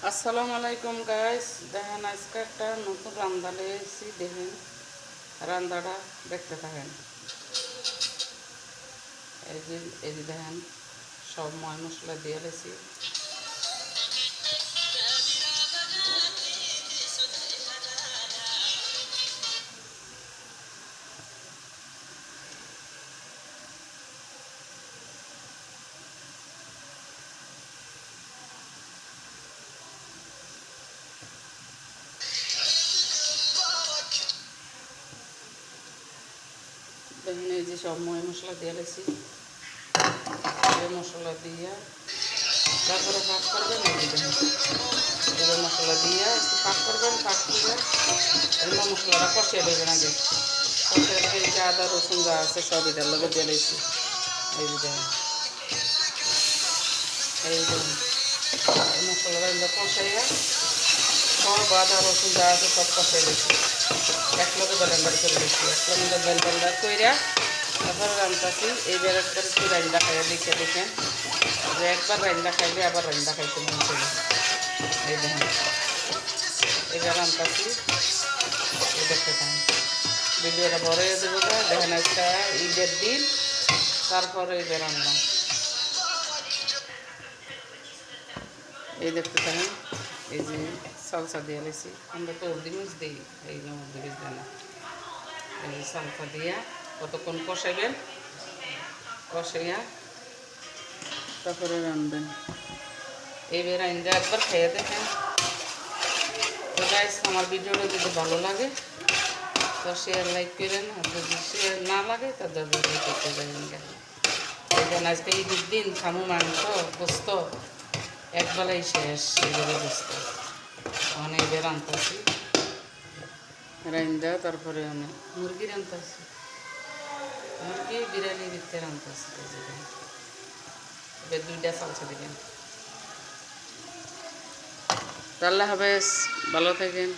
আসসালামু আলাইকুম গাইস, দেখেন আজকে একটা নতুন রান্না লেগেছি। দেখেন রান্নাটা দেখতে থাকেন। এই যে দেখেন সব ময় মশলা দিয়ে লেছি। দেখেন এই যে সব ময় মশলা দিয়ে লেছি। এই মশলা দিয়ে তারপরে পাক করবেন। এই যে দেখেন এবার মশলা দিয়ে একটু পাক করবেন। পাক করে এগুলো মশলাটা কষিয়ে দেবেন। আগে কষিয়ে রেখে এই যে আদা রসুন যা আছে সব এটার লগে দিয়ে লেছি। এই যে দেখেন এই দেখুন মশলাটা এগুলো কষাইয়া সব আদা রসুন যা আছে সব কষাই দিয়েছি। এক লগে ব্লেন্ডার করে দিচ্ছি। এক লগে ব্লেন্ডার কইরা তারপরে রান্তাছি। এইবার একবার একটু রান্না খাইয়া দেখে দেখেন যে একবার রান্না খাইলে আবার রান্না খাইতে মন চলে। এই দেখেন এইবার রান্তাছি। এই দেখতে থাকেন, ভিডিওটা বড় হয়ে দেবো। দেখেন একটা ঈদের দিন, তারপরে এইবার রান্না। এই দেখতে থাকেন এই যে সালসা দিয়ে লেছি। আমরা তো মরিচ দিই, এই যে মরিচ দেয় না। এই যে সালসা দিয়া কতক্ষণ কষাইবেন, কষাইয়া তারপরে রানবেন। এইবার আইনটা একবার খাইয়ে দেখেন। তো গাইস, আমার ভিডিওটা যদি ভালো লাগে তো শেয়ার লাইক করেন, আর যদি শেয়ার না লাগে তাদের করতে যাবেন। এইখানে আজকে ঈদের দিন খামু মাংস গোস্ত একবেলাই শেষ। এইভাবে গোস্ত অনেক এবার রান্তাছি। রান্দা তারপরে অনেক মুরগি রান্তাছি। মুরগি বিরিয়ানি দিতে রান্তাছি। এবার দুইটা সালসা দিবেন। আল্লাহ হাফেজ, ভালো থাকেন।